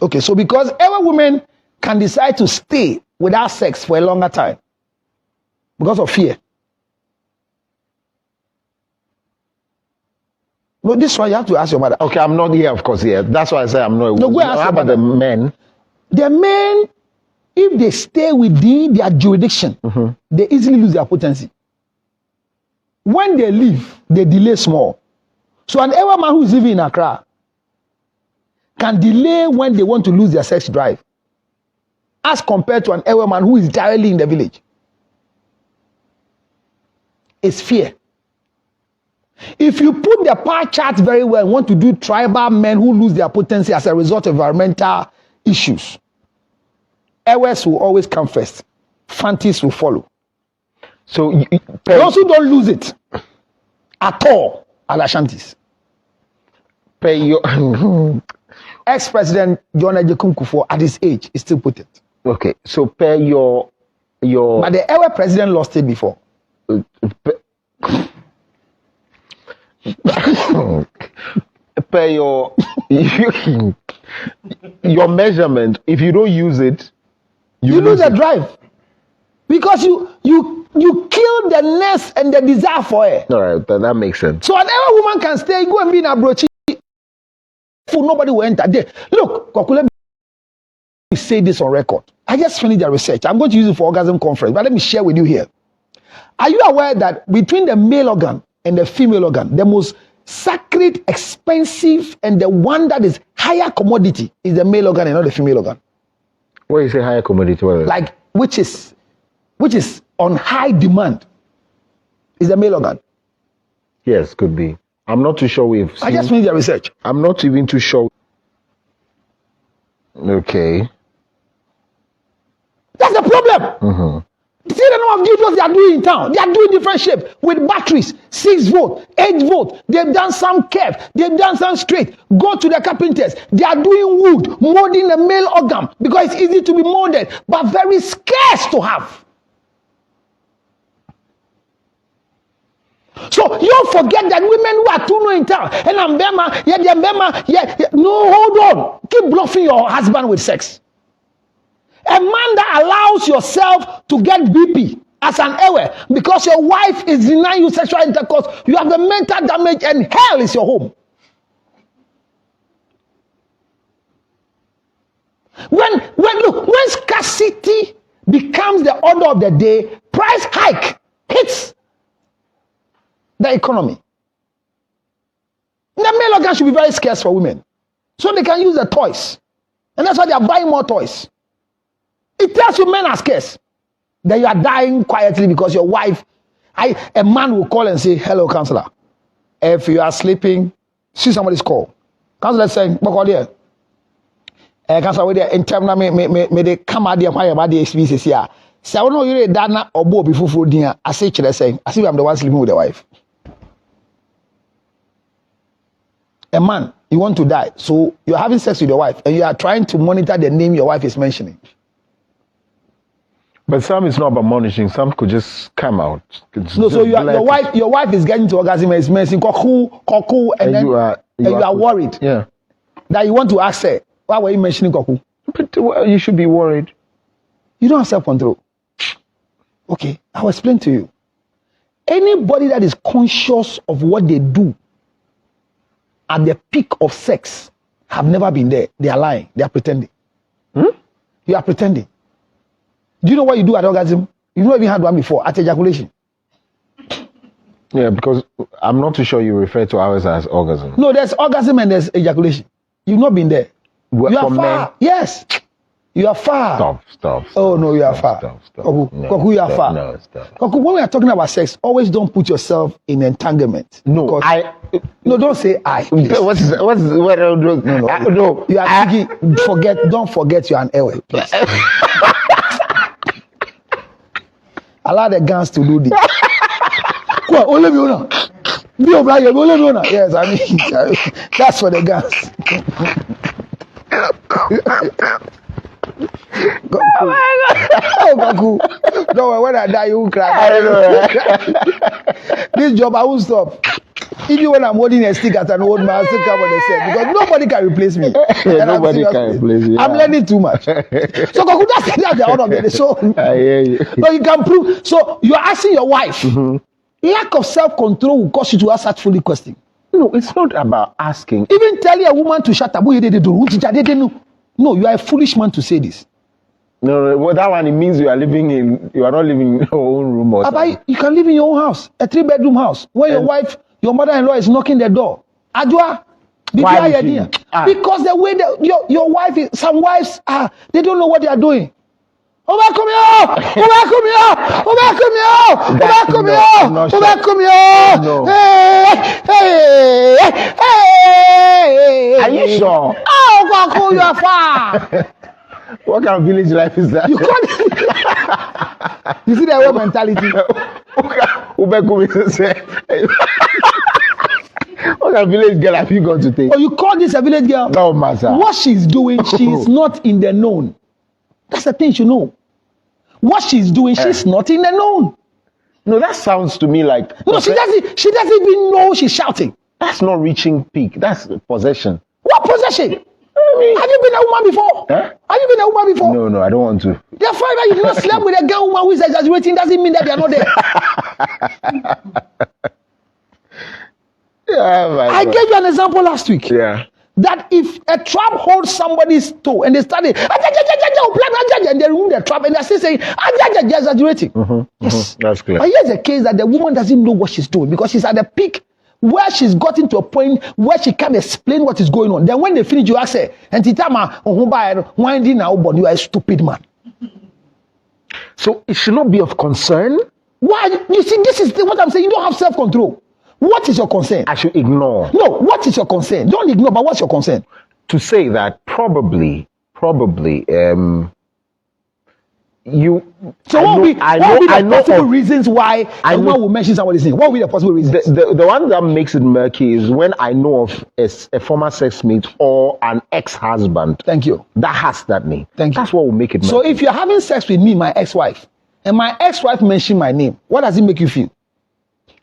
Okay, so because every woman can decide to stay without sex for a longer time because of fear. No, this one you have to ask your mother. Okay, I'm not here, of course, here. That's why I say I'm not. No, go ask How your about mother. the men? The men, if they stay within their jurisdiction, they easily lose their potency. When they leave, they delay small. So an ever man who is living in Accra can delay when they want to lose their sex drive, as compared to an ever man who is directly in the village. It's fear. If you put the pie chart very well, want to do tribal men who lose their potency as a result of environmental issues, Ewes will always come first. Fantis will follow. So Those who don't lose it at all are the Ashantis. Pay your Ex-President John Agyekum Kufuor at his age is still potent. okay. So pay your But the Ewe president lost it before. pay your your measurement. If you don't use it, You lose the it. drive. Because you kill the nest and the desire for it. All right, that makes sense. So an Ewe woman can stay, go and be in a brochi. Nobody will enter there. Look, Kwaku, let me say this on record. I just finished the research. I'm going to use it for orgasm conference, but let me share with you here. Are you aware that between the male organ and the female organ, the most sacred, expensive, and the one that is higher commodity is the male organ and not the female organ? What you say higher commodity? Like which is on high demand is the male organ. Yes, could be. I'm not too sure we've seen. I just finished the research. I'm not even too sure. Okay. That's the problem. See the number of videos they are doing in town. They are doing different shape with batteries, 6 volt, 8 volt. They've done some curved, they've done some straight. Go to the carpenters. They are doing wood, molding the male organ because it's easy to be molded, but very scarce to have. So you don't forget that women who are too new in town, and I'm Bema, no, hold on. Keep bluffing your husband with sex. A man that allows yourself to get BP as an Ewe because your wife is denying you sexual intercourse, you have the mental damage and hell is your home. When scarcity becomes the order of the day, price hike hits the economy. The male organ should be very scarce for women, so they can use the toys, and that's why they are buying more toys. It tells you men are scarce. That you are dying quietly because your wife, a man will call and say, hello, counselor. If you are sleeping, see somebody's call. Counselor saying, what here? Counselor, with the internal me they come out there about the experiences here. Say, I don't know you're a dana or bo before food dinner. I say, saying, I see I'm the one sleeping with the wife. A man, you want to die, so you're having sex with your wife and you are trying to monitor the name your wife is mentioning. But some is not about monitoring. Some could just come out. No, so your wife is getting to orgasm and is mentioning koku, and then you are worried. Yeah. That you want to ask her, why were you mentioning koku? But you should be worried. You don't have self-control. Okay, I'll explain to you. Anybody that is conscious of what they do at the peak of sex have never been there. They are lying. They are pretending. You are pretending. Do you know what you do at orgasm? You've not even had one before, at ejaculation. Yeah, because I'm not too sure you refer to ours as orgasm. No, there's orgasm and there's ejaculation. You've not been there. You are far. Men? Yes. You are far. Stop. Oh, no, you are far. Stop. Koku, you are far. No, stop. Koku, when we are talking about sex, always don't put yourself in entanglement. No, No, don't say I. What? No. You are thinking, don't forget you are an Ewe, please. Allow the guns to do this. Yes, I mean, that's for the guns. Oh Gaku. No, when I die, you will cry. I know. This job, I won't stop. Even when I'm holding a stick as an old man, I still come on the set because nobody can replace me. And Nobody can replace you. I'm learning too much. So Gaku, that's the order of the show. I hear you. So you can prove. So you're asking your wife. Lack of self-control will cause you to ask such foolish questions. No, it's not about asking. Even telling a woman to shut up. No, you are a foolish man to say this. No, well, that one, it means you are not living in your own room or something. You can live in your own house, a 3-bedroom house, where your wife, your mother-in-law is knocking the door. Adwa, Why would you? because the way that your wife is, some wives they don't know what they are doing. Come here! Are you sure? Oh, Kwaku, you are far. What kind of village life is that? You can't. You see the word mentality. What kind of village girl have you got to take? Oh, you call this a village girl? No matter. What she's doing, she's not in the known. That's the thing you know. What she's doing, she's not in the known. No, that sounds to me like No, she doesn't even know she's shouting. that's not reaching peak. That's possession. What possession? Have you been a woman before? Huh? Have you been a woman before? No, I don't want to. The fact that you did not sleep with a girl woman who is exaggerating doesn't mean that they are not there. I gave you an example last week. Yeah. That if a trap holds somebody's toe and they started and they remove the trap and they're still saying exaggerating. Yes. That's clear. But here's the case that the woman doesn't know what she's doing because she's at the peak where she's gotten to a point where she can't explain what is going on. Then when they finish, you ask her, and winding now, but you are a stupid man. So it should not be of concern. Why? You see, this is what I'm saying. You don't have self-control. What is your concern? I should ignore. No, what is your concern? Don't ignore, but what's your concern? To say that probably, you. So what will be the possible reasons why I a woman will mention somebody's name? What will be the possible reasons? The one that makes it murky is when I know of a former sex mate or an ex-husband. Thank you. That has that name. Thank you. That's what will make it murky. So if you're having sex with me, my ex-wife, and my ex-wife mentioned my name, what does it make you feel?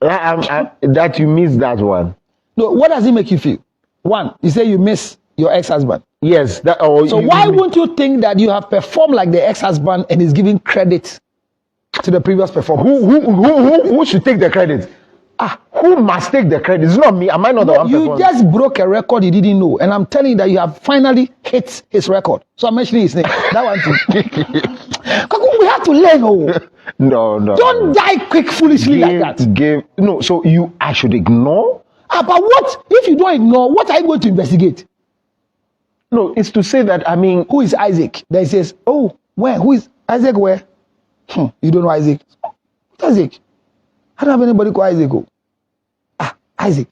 That you miss that one. No, what does it make you feel? One, you say you miss your ex-husband. Yes. So why won't you think that you have performed like the ex-husband and is giving credit to the previous performance? Who should take the credit? Who must take the credit? It's not me. Am I not the one? You just broke a record you didn't know, and I'm telling you that you have finally hit his record. So I'm mentioning his name. That one too. We have to learn. No. Don't die quick foolishly like that. I should ignore? But what if you don't ignore? What are you going to investigate? No, it's to say that, who is Isaac? Then he says, oh, where? Who is Isaac? Where? You don't know Isaac? What Isaac? I don't have anybody called Isaac. Isaac.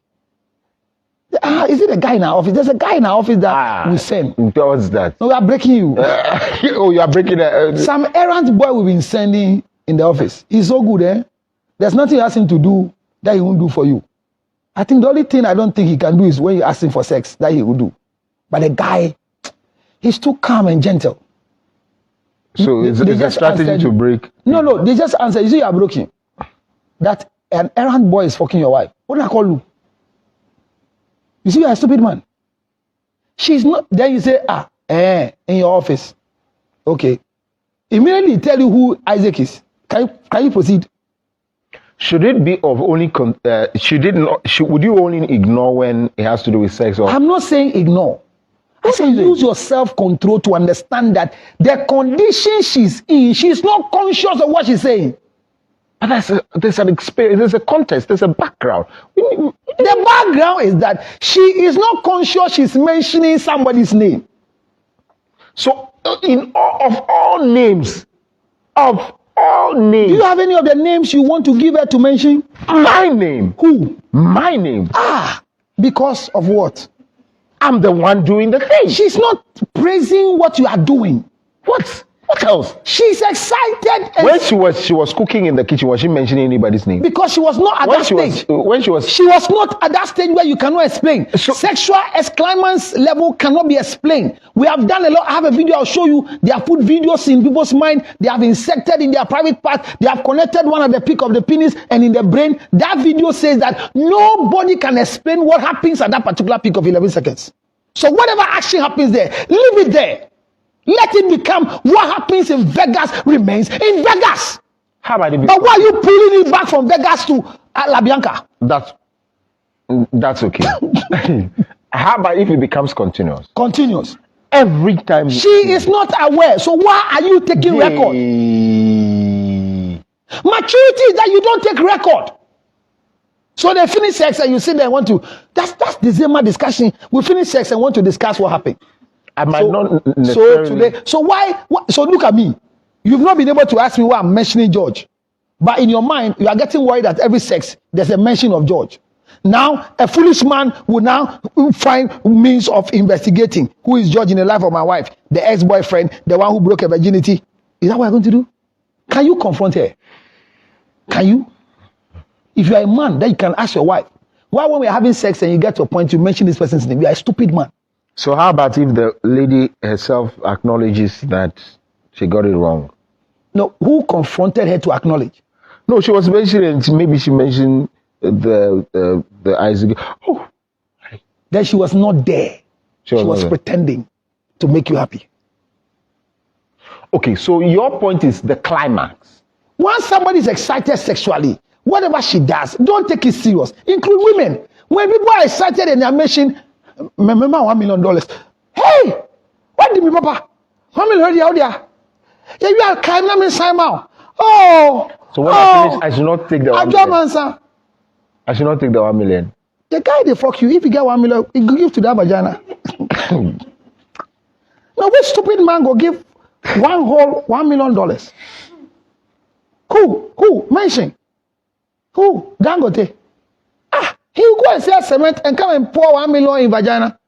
Is it a guy in our office? There's a guy in our office that we send. What's that? No, we are breaking you. You are breaking it. Some errand boy we've been sending in the office. He's so good, eh? There's nothing you ask him to do that he won't do for you. I think the only thing I don't think he can do is when you ask him for sex, that he will do. But the guy, he's too calm and gentle. So it's a strategy to break? No, they just answer. You see, you are broken. That an errand boy is fucking your wife. What do I call you? You see, you're a stupid man. She's not. Then you say, in your office. Okay. Immediately tell you who Isaac is. Can you proceed? Should it be of only? Would you only ignore when it has to do with sex? Or? I'm not saying ignore. I say use your self-control to understand that the condition she's in, she's not conscious of what she's saying. But there's an experience, there's a context, there's a background. The background is that she is not conscious she's mentioning somebody's name. So, of all names, do you have any of the names you want to give her to mention? My name. Who? My name. Because of what? I'm the one doing the thing. She's not praising what you are doing. What? What else? She's excited and When she was cooking in the kitchen, was she mentioning anybody's name? because she was not at When that she was stage. she was Not at that stage where you cannot explain. So- Sexual exclamance level cannot be explained. We have done a lot. I have a video. I'll show you. They have put videos in people's mind. They have insected in their private part. They have connected one at the peak of the penis and in the brain. That video says that nobody can explain what happens at that particular peak of 11 seconds. So whatever action happens there, leave it there. Let it become what happens in Vegas remains in Vegas. How about it? But why are you pulling it back from Vegas to La Bianca? That's okay. How about if it becomes continuous? Continuous. Every time She is not aware. So why are you taking record? Maturity is that you don't take record. So they finish sex and you sit there and want to. That's the Zema discussion. We finish sex and want to discuss what happened. I might So, not so necessarily. today, so why? So look at me. You've not been able to ask me why I'm mentioning George, but in your mind you are getting worried that every sex there's a mention of George. Now a foolish man will now find means of investigating who is George in the life of my wife, the ex-boyfriend, the one who broke her virginity. Is that what you're going to do? Can you confront her? Can you? If you are a man, then you can ask your wife. Why when we are having sex and you get to a point you mention this person's name, you are a stupid man. So how about if the lady herself acknowledges that she got it wrong? No, who confronted her to acknowledge? No, she was mentioning. Maybe she mentioned the Isaac. Oh, Then she was not there. She not was there. pretending to make you happy. Okay, so your point is the climax. Once somebody is excited sexually, whatever she does, don't take it serious. Include women. When people are excited and they are mentioning, remember $1 million. Hey, what did me, Papa? $1 million out there. Yeah, you are kind of sign out. Oh, So when I finish, I should not take the I 1 don't million. answer. I should not take the 1 million. The guy they fuck you. If you get $1 million, he go give to that vagina. Now, which stupid man go give one whole $1 million? Who? Mention. Who? Dangote. He will go and sell cement and come and pour $1 million in vagina.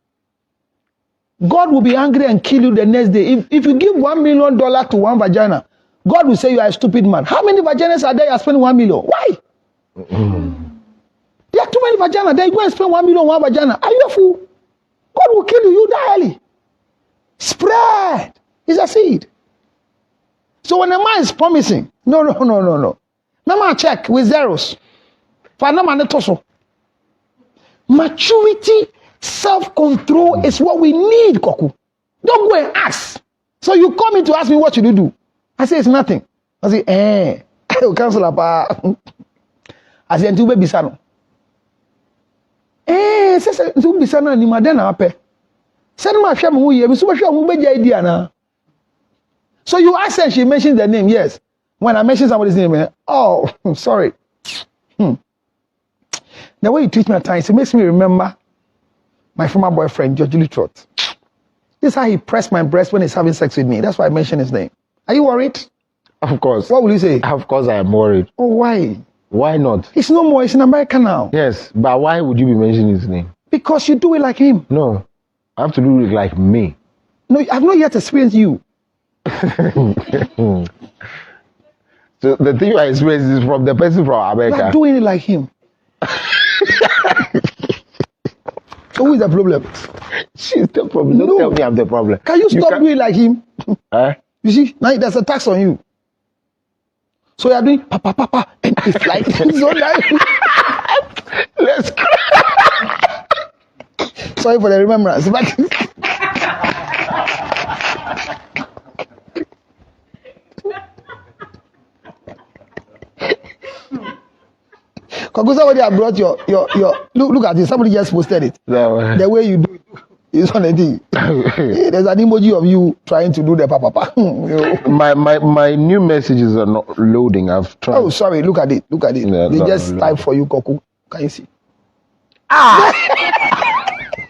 God will be angry and kill you the next day. If you give $1 million to one vagina, God will say you are a stupid man. How many vaginas are there you are spending $1 million? Why? There are too many vaginas. Then you go and spend $1 million on one vagina. Are you a fool? God will kill you. You die early. Spread. It's a seed. So when a man is promising, no. Mama check with zeros. Maturity, self-control is what we need, Koku. Don't go and ask. So you come in to ask me what should you do? I say it's nothing. I say, cancel up. I say, until baby son. Say, until baby son, ni madena ape. Send my shame who ye, so sure who be idea na. So you ask her, she mentions the name, yes. When I mention somebody's name, oh, sorry. The way you treat me at times, it makes me remember my former boyfriend, George Litrot. This is how he pressed my breast when he's having sex with me. That's why I mentioned his name. Are you worried? Of course. What will you say? Of course, I am worried. Oh, why? Why not? He's no more. He's in America now. Yes, but why would you be mentioning his name? Because you do it like him. No, I have to do it like me. No, I've not yet experienced you. So the thing I experience is from the person from You America. are doing it like him. So who is the problem? She's the problem. Don't No. tell me I'm the problem. Can you stop doing it like him? Eh? You see, now there's a tax on you. So you are doing papa, and it's like so Let's go. sorry for the remembrance, but Because somebody have brought your look at this. Somebody just posted it. No. The way you do it is on the thing. There's an emoji of you trying to do the papa. my new messages are not loading. I've tried. Oh, sorry. Look at it. Yeah, They no, just no. type for you, Koku. Can you see?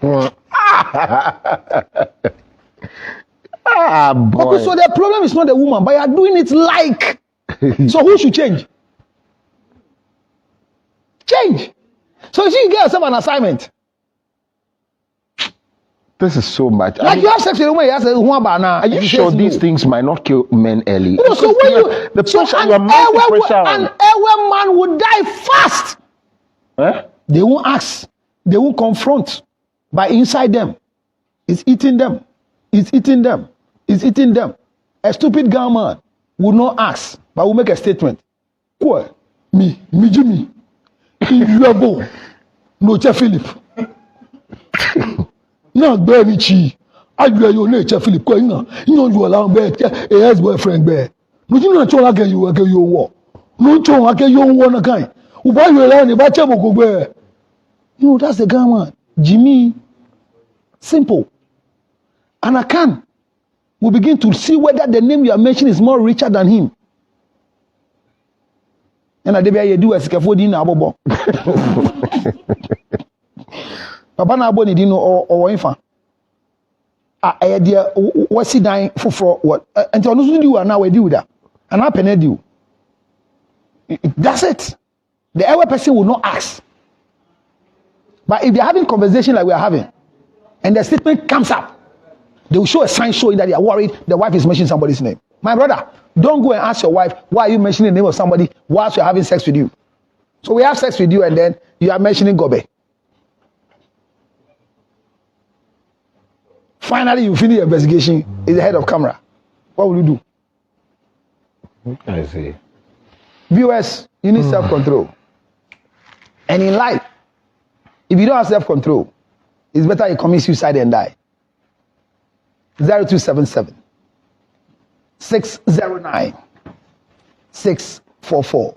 Boy. Okay, so the problem is not the woman, but you are doing it like. So who should change? Change. So you see, you get yourself an assignment. This is so much. Like you have sex with a woman, you have sex with one about now. Are you sure these things might not kill men early? No, so when you the so pressure, you are mounting pressure an on. Ewe man would die fast. Eh? They won't ask. They won't confront. But inside them, it's eating them. It's eating them. It's eating them. A stupid girl man will not ask, but will make a statement. Quoi? Me, Jimmy. You are go. No, Philip. No, baby, chi. I do your nature, Philip. You know you allow me a ex-boyfriend bear. No, you know, I get you war. No, I get you one again. Why you allow me? But go bear. You know, that's the guy, man. Jimmy. Simple. And I can. We begin to see whether the name you are mentioning is more richer than him. And I do a scaffolding abobo. Papa na abo ni di no or infa. Ah, dear, what's he dying for what? And so no do now we do that. And I pen you. That's it. The other person will not ask. But if they're having conversation like we are having, and the statement comes up, they will show a sign showing that they are worried the wife is mentioning somebody's name. My brother, don't go and ask your wife, why are you mentioning the name of somebody whilst you're having sex with you? So we have sex with you and then you are mentioning Gobe. Finally, you finish your investigation, is the head of camera. What will you do? I see. Viewers, you need self-control. And in life, if you don't have self-control, it's better you commit suicide and die. 0277 609 644.